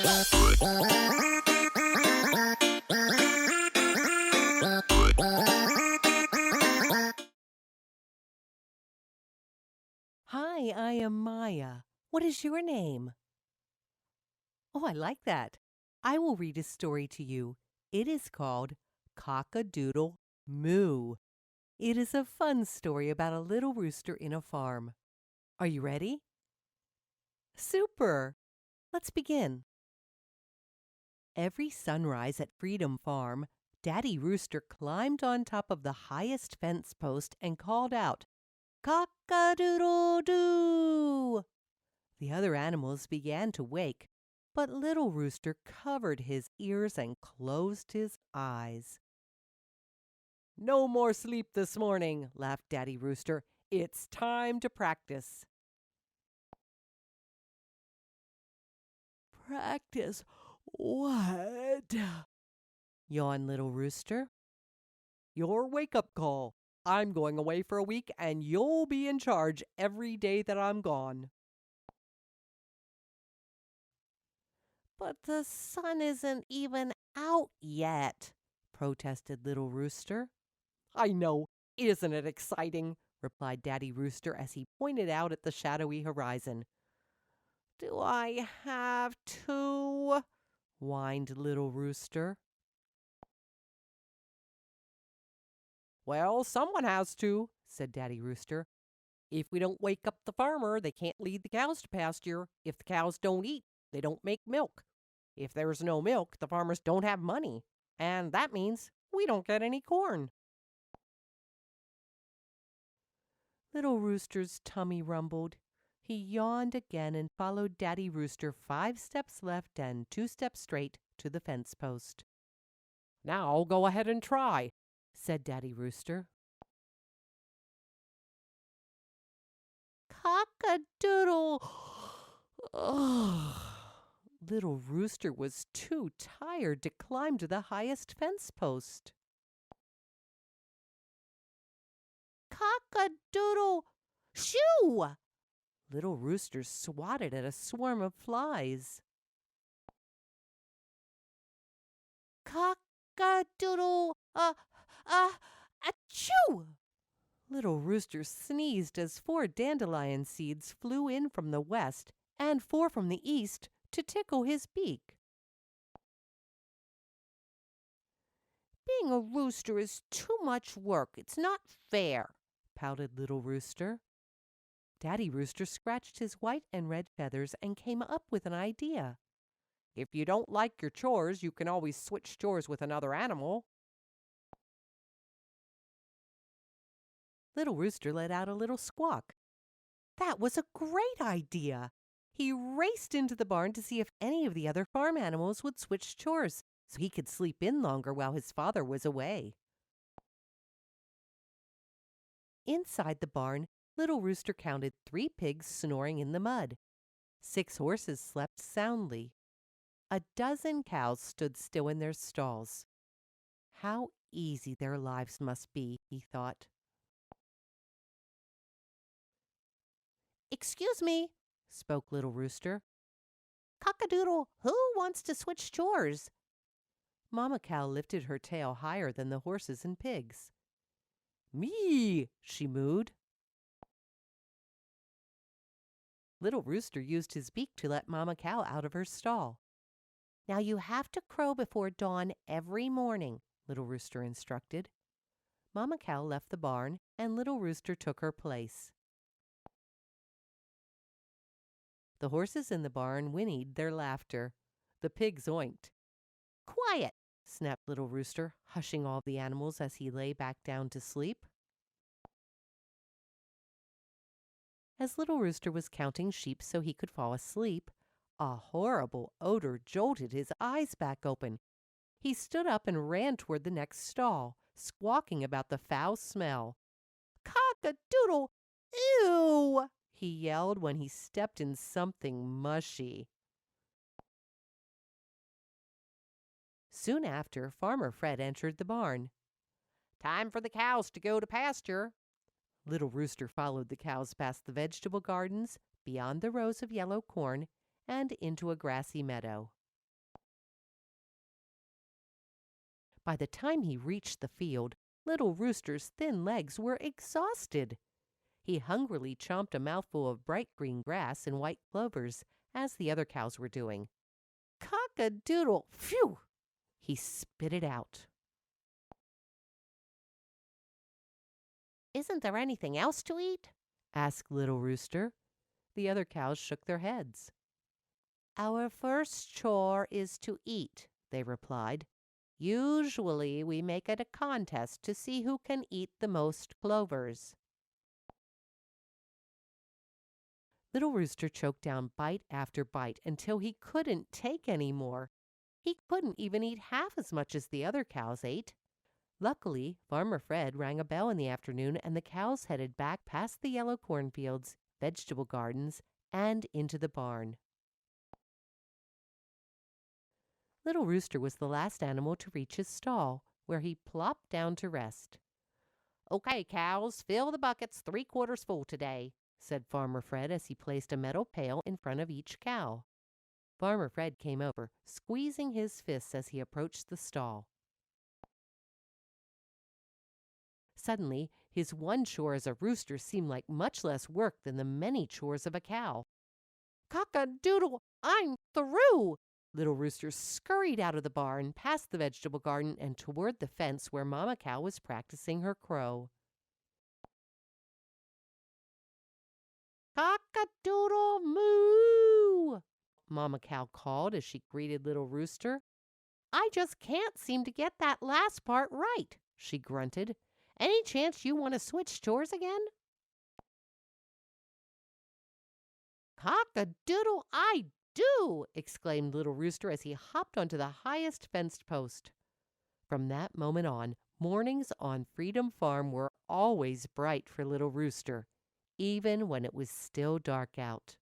Hi, I am Maya. What is your name? Oh, I like that. I will read a story to you. It is called Cock-a-doodle-moo. It is a fun story about a little rooster in a farm. Are you ready? Super! Let's begin. Every sunrise at Freedom Farm, Daddy Rooster climbed on top of the highest fence post and called out, "Cock-a-doodle-doo!" The other animals began to wake, but little Rooster covered his ears and closed his eyes. "No more sleep this morning," laughed Daddy Rooster. "It's time to practice." "Practice what?" yawned little Rooster. "Your wake-up call. I'm going away for a week, and you'll be in charge every day that I'm gone." "But the sun isn't even out yet," protested little Rooster. "I know. Isn't it exciting?" replied Daddy Rooster as he pointed out at the shadowy horizon. "Do I have to?" whined little Rooster. "Well, someone has to," said Daddy Rooster. "If we don't wake up the farmer, they can't lead the cows to pasture. If the cows don't eat, they don't make milk. If there's no milk, the farmers don't have money. And that means we don't get any corn." Little Rooster's tummy rumbled. He yawned again and followed Daddy Rooster 5 steps left and 2 steps straight to the fence post. "Now go ahead and try," said Daddy Rooster. "Cock-a-doodle!" Ugh. Little Rooster was too tired to climb to the highest fence post. "Cock-a-doodle-shoo!" Little Rooster swatted at a swarm of flies. "Cock-a-doodle, achoo!" Little Rooster sneezed as 4 dandelion seeds flew in from the west and 4 from the east to tickle his beak. "Being a rooster is too much work. It's not fair," pouted little Rooster. Daddy Rooster scratched his white and red feathers and came up with an idea. "If you don't like your chores, you can always switch chores with another animal." Little Rooster let out a little squawk. That was a great idea. He raced into the barn to see if any of the other farm animals would switch chores so he could sleep in longer while his father was away. Inside the barn, Little Rooster counted 3 pigs snoring in the mud. 6 horses slept soundly. A dozen cows stood still in their stalls. How easy their lives must be, he thought. "Excuse me," spoke Little Rooster. "Cock-a-doodle, who wants to switch chores?" Mama Cow lifted her tail higher than the horses and pigs. "Me!" she mooed. Little Rooster used his beak to let Mama Cow out of her stall. "Now you have to crow before dawn every morning," Little Rooster instructed. Mama Cow left the barn, and Little Rooster took her place. The horses in the barn whinnied their laughter. The pigs oinked. "Quiet!" snapped Little Rooster, hushing all the animals as he lay back down to sleep. As Little Rooster was counting sheep so he could fall asleep, a horrible odor jolted his eyes back open. He stood up and ran toward the next stall, squawking about the foul smell. "Cock-a-doodle! Ew!" he yelled when he stepped in something mushy. Soon after, Farmer Fred entered the barn. "Time for the cows to go to pasture." Little Rooster followed the cows past the vegetable gardens, beyond the rows of yellow corn, and into a grassy meadow. By the time he reached the field, little Rooster's thin legs were exhausted. He hungrily chomped a mouthful of bright green grass and white clovers, as the other cows were doing. Cock-a-doodle, phew! He spit it out. "Isn't there anything else to eat?" asked little Rooster. The other cows shook their heads. "Our first chore is to eat," they replied. "Usually we make it a contest to see who can eat the most clovers." Little Rooster choked down bite after bite until he couldn't take any more. He couldn't even eat half as much as the other cows ate. Luckily, Farmer Fred rang a bell in the afternoon, and the cows headed back past the yellow cornfields, vegetable gardens, and into the barn. Little Rooster was the last animal to reach his stall, where he plopped down to rest. "Okay, cows, fill the buckets 3/4 full today," said Farmer Fred as he placed a metal pail in front of each cow. Farmer Fred came over, squeezing his fists as he approached the stall. Suddenly, his one chore as a rooster seemed like much less work than the many chores of a cow. "Cock-a-doodle, I'm through!" Little Rooster scurried out of the barn, past the vegetable garden, and toward the fence where Mama Cow was practicing her crow. "Cock-a-doodle-moo!" Mama Cow called as she greeted Little Rooster. "I just can't seem to get that last part right," she grunted. "Any chance you want to switch chores again?" "Cock-a-doodle, I do!" exclaimed Little Rooster as he hopped onto the highest fenced post. From that moment on, mornings on Freedom Farm were always bright for Little Rooster, even when it was still dark out.